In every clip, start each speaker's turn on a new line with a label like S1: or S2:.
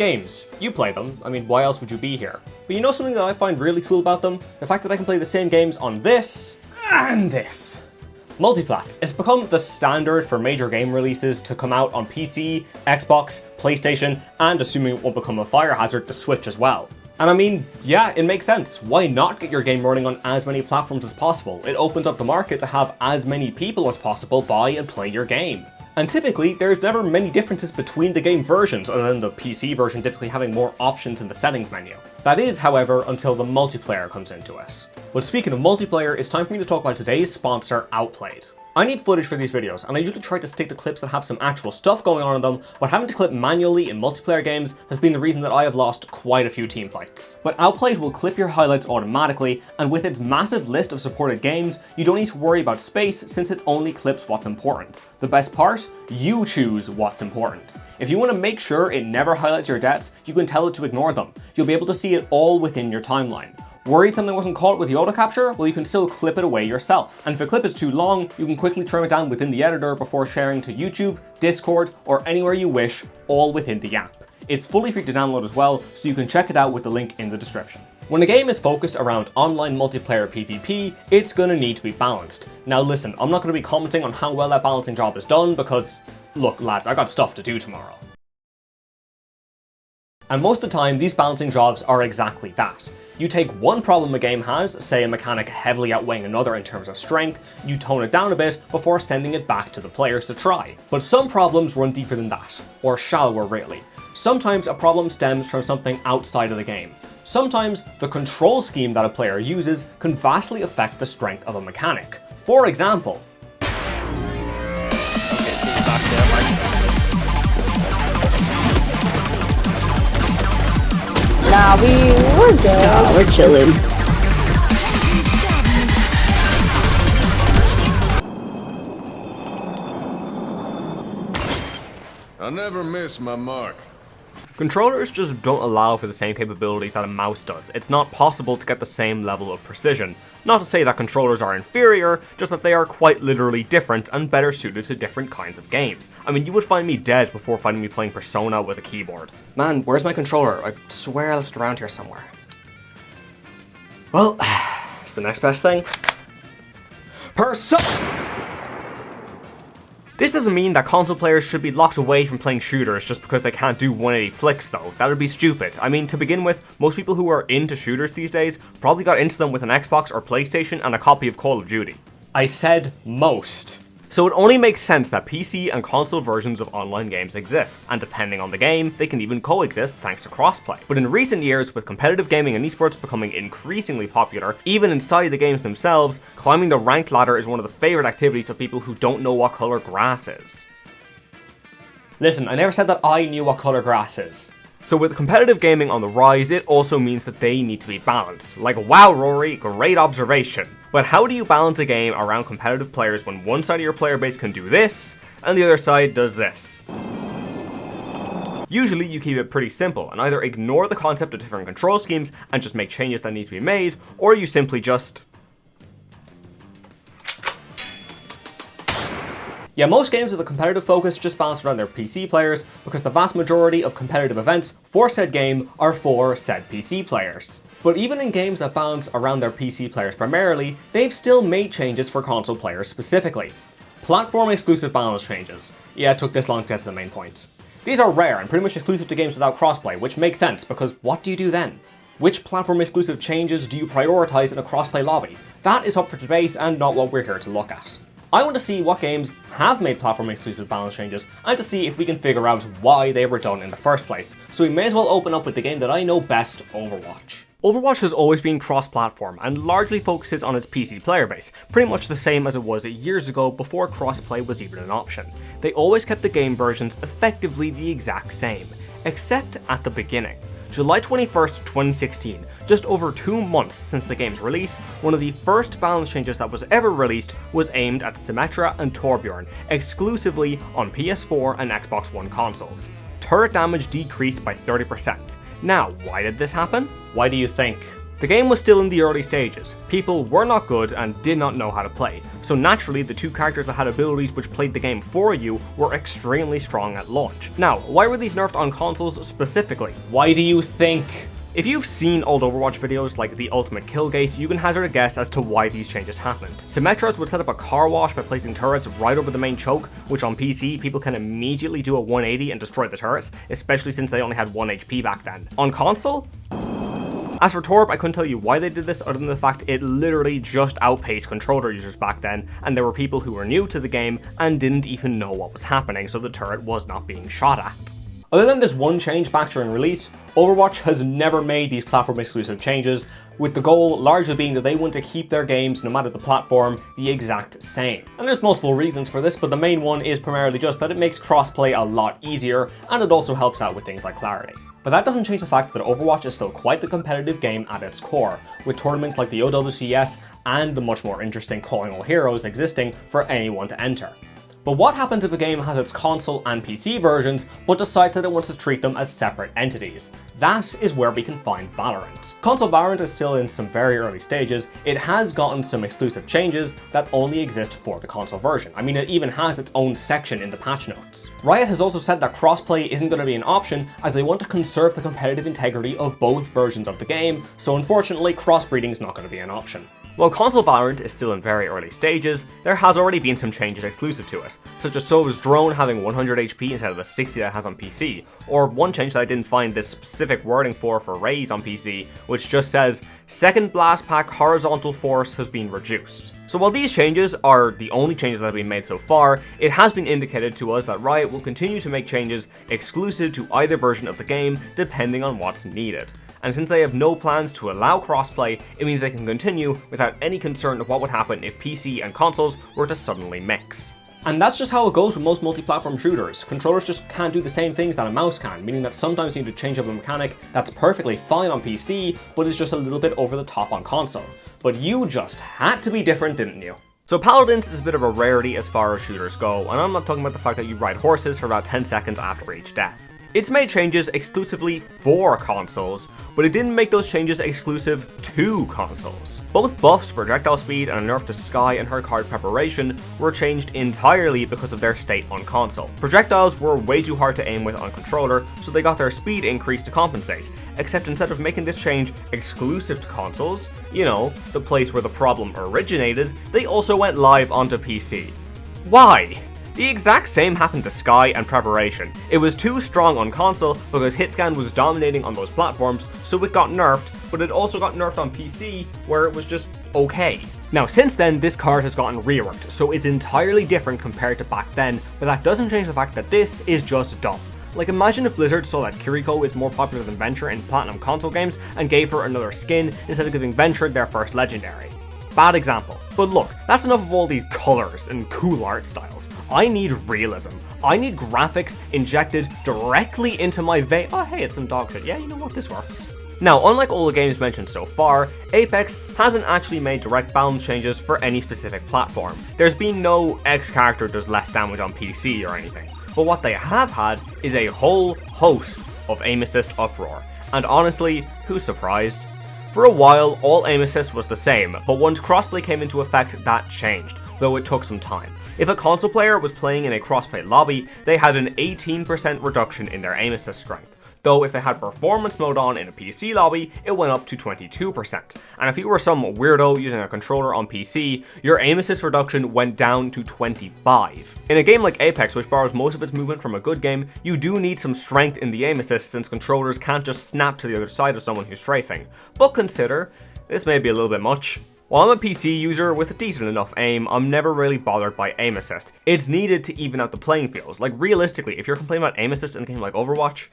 S1: games. You play them. I mean, why else would you be here? But you know something that I find really cool about them? The fact that I can play the same games on this and this. Multiplats. It's become the standard for major game releases to come out on PC, Xbox, PlayStation, and assuming it won't become a fire hazard, the Switch as well. And I mean, yeah, it makes sense. Why not get your game running on as many platforms as possible? It opens up the market to have as many people as possible buy and play your game. And typically, there's never many differences between the game versions, other than the PC version typically having more options in the settings menu. That is, however, until the multiplayer comes into it. But speaking of multiplayer, it's time for me to talk about today's sponsor, Outplayed. I need footage for these videos, and I usually try to stick to clips that have some actual stuff going on in them, but having to clip manually in multiplayer games has been the reason that I have lost quite a few team fights. But Outplayed will clip your highlights automatically, and with its massive list of supported games, you don't need to worry about space since it only clips what's important. The best part? You choose what's important. If you want to make sure it never highlights your deaths, you can tell it to ignore them. You'll be able to see it all within your timeline. Worried something wasn't caught with the auto capture? Well, you can still clip it away yourself. And if a clip is too long, you can quickly trim it down within the editor before sharing to YouTube, Discord, or anywhere you wish, all within the app. It's fully free to download as well, so you can check it out with the link in the description. When a game is focused around online multiplayer PvP, it's gonna need to be balanced. Now listen, I'm not gonna be commenting on how well that balancing job is done because, look lads, I got stuff to do tomorrow. And most of the time, these balancing jobs are exactly that. You take one problem a game has, say a mechanic heavily outweighing another in terms of strength, you tone it down a bit before sending it back to the players to try. But some problems run deeper than that, or shallower really. Sometimes a problem stems from something outside of the game. Sometimes the control scheme that a player uses can vastly affect the strength of a mechanic. For example,
S2: Nah, we're good. Nah, we're chilling.
S3: I never miss my mark.
S1: controllers just don't allow for the same capabilities that a mouse does. It's not possible to get the same level of precision. Not to say that controllers are inferior, just that they are quite literally different and better suited to different kinds of games. I mean, you would find me dead before finding me playing Persona with a keyboard. Man, where's my controller? I swear I left it around here somewhere. Well, it's the next best thing. Persona! This doesn't mean that console players should be locked away from playing shooters just because they can't do 180 flicks though. That would be stupid. I mean, to begin with, most people who are into shooters these days probably got into them with an Xbox or PlayStation and a copy of Call of Duty. I said most. So it only makes sense that PC and console versions of online games exist, and depending on the game, they can even coexist thanks to crossplay. But in recent years, with competitive gaming and esports becoming increasingly popular, even inside the games themselves, climbing the ranked ladder is one of the favourite activities of people who don't know what colour grass is. Listen, I never said that I knew what colour grass is. So with competitive gaming on the rise, it also means that they need to be balanced. Like, wow, Rory, great observation. But how do you balance a game around competitive players when one side of your player base can do this, and the other side does this? Usually you keep it pretty simple, and either ignore the concept of different control schemes and just make changes that need to be made, or you simply just... Yeah, most games with a competitive focus just balance around their PC players because the vast majority of competitive events for said game are for said PC players. But even in games that balance around their PC players primarily, they've still made changes for console players specifically. Platform exclusive balance changes. Yeah, it took this long to get to the main point. These are rare and pretty much exclusive to games without crossplay, which makes sense because what do you do then? Which platform exclusive changes do you prioritize in a crossplay lobby? That is up for debate and not what we're here to look at. I want to see what games have made platform exclusive balance changes and to see if we can figure out why they were done in the first place. So we may as well open up with the game that I know best, Overwatch. Overwatch has always been cross-platform and largely focuses on its PC player base, pretty much the same as it was years ago before crossplay was even an option. They always kept the game versions effectively the exact same, except at the beginning. July 21st, 2016, just over 2 months since the game's release, one of the first balance changes that was ever released was aimed at Symmetra and Torbjorn, exclusively on PS4 and Xbox One consoles. Turret damage decreased by 30%. Now, why did this happen? Why do you think? The game was still in the early stages, people were not good and did not know how to play, so naturally the two characters that had abilities which played the game for you were extremely strong at launch. Now, why were these nerfed on consoles specifically? Why do you think? If you've seen old Overwatch videos like the Ultimate Kill Gate, you can hazard a guess as to why these changes happened. Symmetras would set up a car wash by placing turrets right over the main choke, which on PC, people can immediately do a 180 and destroy the turrets, especially since they only had 1 HP back then. On console? As for Torb, I couldn't tell you why they did this other than the fact it literally just outpaced controller users back then, and there were people who were new to the game and didn't even know what was happening, so the turret was not being shot at. Other than this one change back during release, Overwatch has never made these platform exclusive changes, with the goal largely being that they want to keep their games, no matter the platform, the exact same. And there's multiple reasons for this, but the main one is primarily just that it makes crossplay a lot easier, and it also helps out with things like clarity. But that doesn't change the fact that Overwatch is still quite the competitive game at its core, with tournaments like the OWCS and the much more interesting Calling All Heroes existing for anyone to enter. But what happens if a game has its console and PC versions, but decides that it wants to treat them as separate entities? That is where we can find Valorant. Console Valorant is still in some very early stages. It has gotten some exclusive changes that only exist for the console version. I mean, it even has its own section in the patch notes. Riot has also said that crossplay isn't going to be an option, as they want to conserve the competitive integrity of both versions of the game, so unfortunately crossbreeding is not going to be an option. While console Valorant is still in very early stages, there has already been some changes exclusive to it, such as Sova's drone having 100 HP instead of the 60 that it has on PC, or one change that I didn't find this specific wording for Raze on PC, which just says, second blast pack horizontal force has been reduced. So while these changes are the only changes that have been made so far, it has been indicated to us that Riot will continue to make changes exclusive to either version of the game, depending on what's needed. And since they have no plans to allow crossplay, it means they can continue without any concern of what would happen if PC and consoles were to suddenly mix. And that's just how it goes with most multi-platform shooters. Controllers just can't do the same things that a mouse can, meaning that sometimes you need to change up a mechanic that's perfectly fine on PC, but is just a little bit over the top on console. But you just had to be different, didn't you? So Paladins is a bit of a rarity as far as shooters go, and I'm not talking about the fact that you ride horses for about 10 seconds after each death. It's made changes exclusively for consoles, but it didn't make those changes exclusive to consoles. Both buffs, projectile speed, and a nerf to Skye and her card preparation were changed entirely because of their state on console. Projectiles were way too hard to aim with on controller, so they got their speed increased to compensate, except instead of making this change exclusive to consoles, you know, the place where the problem originated, they also went live onto PC. Why? The exact same happened to Skye and Preparation. It was too strong on console because hitscan was dominating on those platforms, so it got nerfed, but it also got nerfed on PC, where it was just okay. Now since then, this card has gotten reworked, so it's entirely different compared to back then, but that doesn't change the fact that this is just dumb. Like, imagine if Blizzard saw that Kiriko is more popular than Venture in Platinum console games and gave her another skin instead of giving Venture their first legendary. Bad example. But look, that's enough of all these colors and cool art styles. I need realism. I need graphics injected directly into my vein. Oh hey, it's some dog shit. Yeah, you know what, this works. Now, unlike all the games mentioned so far, Apex hasn't actually made direct balance changes for any specific platform. There's been no X character does less damage on PC or anything. But what they have had is a whole host of aim assist uproar. And honestly, who's surprised? For a while, all aim assist was the same, but once crossplay came into effect, that changed, though it took some time. If a console player was playing in a crossplay lobby, they had an 18% reduction in their aim assist strength, though if they had performance mode on in a PC lobby, it went up to 22%. And if you were some weirdo using a controller on PC, your aim assist reduction went down to 25. In a game like Apex, which borrows most of its movement from a good game, you do need some strength in the aim assist since controllers can't just snap to the other side of someone who's strafing. But consider, this may be a little bit much. While I'm a PC user with a decent enough aim, I'm never really bothered by aim assist. It's needed to even out the playing fields. Like, realistically, if you're complaining about aim assist in a game like Overwatch,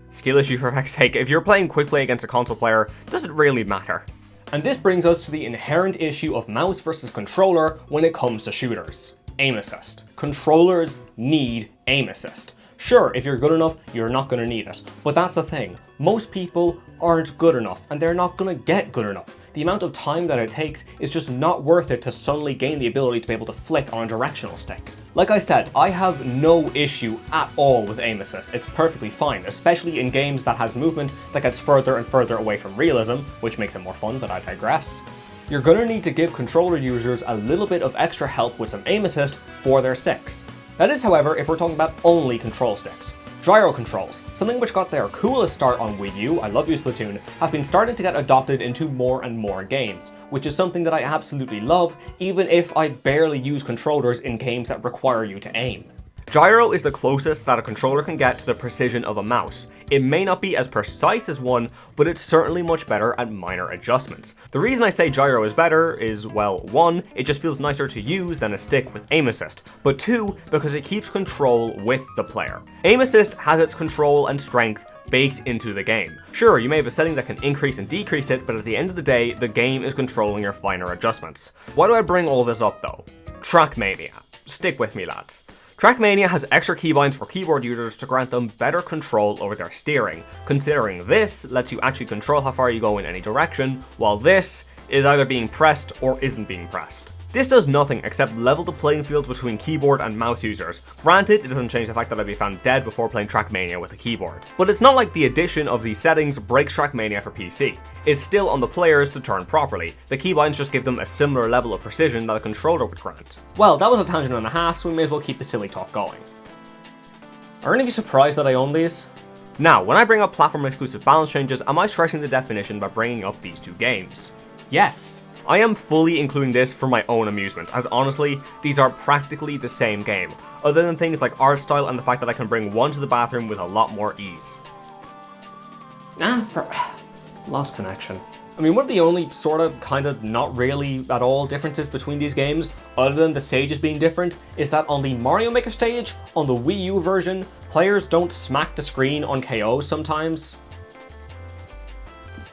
S1: skill issue for heck's sake, if you're playing quick play against a console player, it doesn't really matter. And this brings us to the inherent issue of mouse versus controller when it comes to shooters. Aim assist. Controllers need aim assist. Sure, if you're good enough, you're not going to need it. But that's the thing. Most people aren't good enough, and they're not going to get good enough. The amount of time that it takes is just not worth it to suddenly gain the ability to be able to flick on a directional stick. Like I said, I have no issue at all with aim assist. It's perfectly fine, especially in games that has movement that gets further and further away from realism, which makes it more fun, but I digress. You're gonna need to give controller users a little bit of extra help with some aim assist for their sticks. That is, however, if we're talking about only control sticks. Gyro controls, something which got their coolest start on Wii U, I love you Splatoon, have been starting to get adopted into more and more games, which is something that I absolutely love, even if I barely use controllers in games that require you to aim. Gyro is the closest that a controller can get to the precision of a mouse. It may not be as precise as one, but it's certainly much better at minor adjustments. The reason I say gyro is better is, well, one, it just feels nicer to use than a stick with aim assist, but two, because it keeps control with the player. Aim assist has its control and strength baked into the game. Sure, you may have a setting that can increase and decrease it, but at the end of the day, the game is controlling your finer adjustments. Why do I bring all this up though? Trackmania. Stick with me, lads. Trackmania has extra keybinds for keyboard users to grant them better control over their steering, considering this lets you actually control how far you go in any direction, while this is either being pressed or isn't being pressed. This does nothing except level the playing field between keyboard and mouse users. Granted, it doesn't change the fact that I'd be found dead before playing Trackmania with a keyboard. But it's not like the addition of these settings breaks Trackmania for PC. It's still on the players to turn properly. The keybinds just give them a similar level of precision that a controller would grant. Well, that was a tangent and a half, so we may as well keep the silly talk going. Are any of you surprised that I own these? Now, when I bring up platform exclusive balance changes, am I stretching the definition by bringing up these two games? Yes. I am fully including this for my own amusement, as honestly, these are practically the same game, other than things like art style and the fact that I can bring one to the bathroom with a lot more ease. Lost connection. I mean, one of the only sort of, kind of, not really at all differences between these games, other than the stages being different, is that on the Mario Maker stage, on the Wii U version, players don't smack the screen on KO sometimes.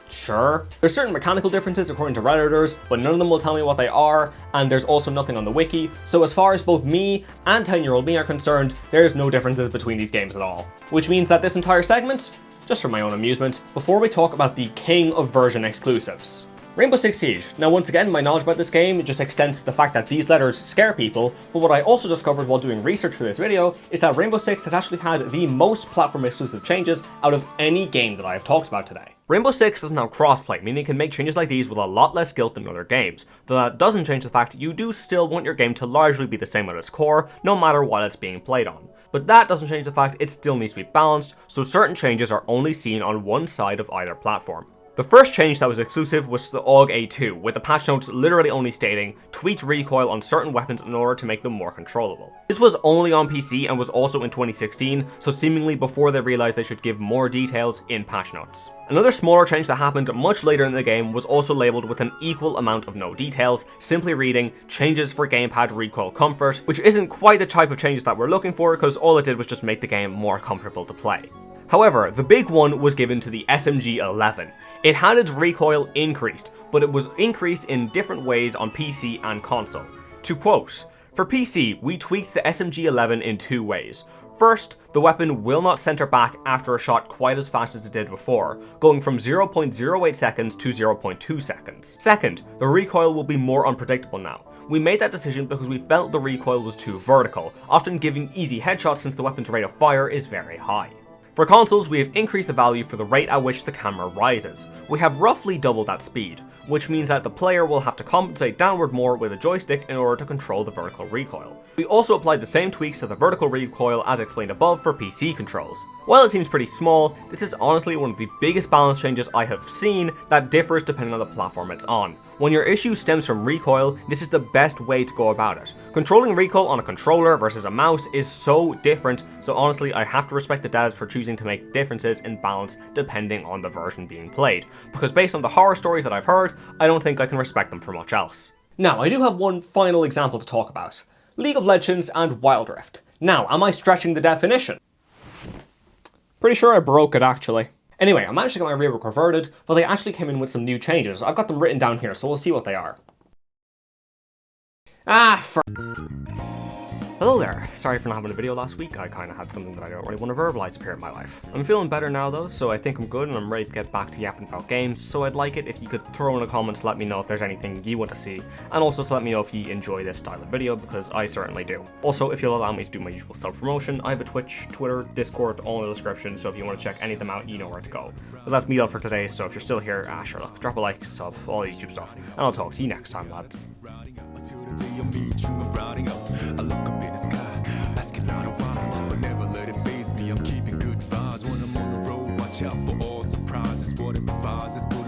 S1: Sure. There's certain mechanical differences according to Redditors, but none of them will tell me what they are, and there's also nothing on the wiki, so as far as both me and 10-year-old me are concerned, there's no differences between these games at all. Which means that this entire segment, just for my own amusement, before we talk about the king of version exclusives. Rainbow Six Siege. Now once again, my knowledge about this game just extends to the fact that these letters scare people, but what I also discovered while doing research for this video is that Rainbow Six has actually had the most platform exclusive changes out of any game that I have talked about today. Rainbow Six does now crossplay, meaning it can make changes like these with a lot less guilt than other games, though that doesn't change the fact you do still want your game to largely be the same at its core, no matter what it's being played on. But that doesn't change the fact it still needs to be balanced, so certain changes are only seen on one side of either platform. The first change that was exclusive was the AUG A2, with the patch notes literally only stating, tweaked recoil on certain weapons in order to make them more controllable. This was only on PC and was also in 2016, so seemingly before they realized they should give more details in patch notes. Another smaller change that happened much later in the game was also labeled with an equal amount of no details, simply reading, changes for gamepad recoil comfort, which isn't quite the type of changes that we're looking for because all it did was just make the game more comfortable to play. However, the big one was given to the SMG-11. It had its recoil increased, but it was increased in different ways on PC and console. To quote, "For PC, we tweaked the SMG-11 in two ways. First, the weapon will not center back after a shot quite as fast as it did before, going from 0.08 seconds to 0.2 seconds. Second, the recoil will be more unpredictable now. We made that decision because we felt the recoil was too vertical, often giving easy headshots since the weapon's rate of fire is very high. For consoles, we have increased the value for the rate at which the camera rises. We have roughly doubled that speed, which means that the player will have to compensate downward more with a joystick in order to control the vertical recoil. We also applied the same tweaks to the vertical recoil as explained above for PC controls. While it seems pretty small, this is honestly one of the biggest balance changes I have seen that differs depending on the platform it's on. When your issue stems from recoil, this is the best way to go about it. Controlling recoil on a controller versus a mouse is so different, so honestly I have to respect the devs for choosing to make differences in balance depending on the version being played, because based on the horror stories that I've heard, I don't think I can respect them for much else. Now, I do have one final example to talk about. League of Legends and Wild Rift. Now, am I stretching the definition? Pretty sure I broke it actually. Anyway, I managed to get my rework reverted, but they actually came in with some new changes. I've got them written down here, so we'll see what they are. Hello there, sorry for not having a video last week. I kind of had something that I don't really want to verbalize appear in my life. I'm feeling better now though, so I think I'm good and I'm ready to get back to yapping about games, so I'd like it if you could throw in a comment to let me know if there's anything you want to see, and also to let me know if you enjoy this style of video, because I certainly do. Also, if you'll allow me to do my usual self-promotion, I have a Twitch, Twitter, Discord, all in the description, so if you want to check any of them out, you know where to go. But that's me done for today, so if you're still here, sure look, drop a like, sub, all the YouTube stuff, and I'll talk to you next time, lads.
S4: I look up in the skies, asking out a while, but never let it faze me. I'm keeping good vibes when I'm on the road. Watch out for all surprises. Whatever vibes is good.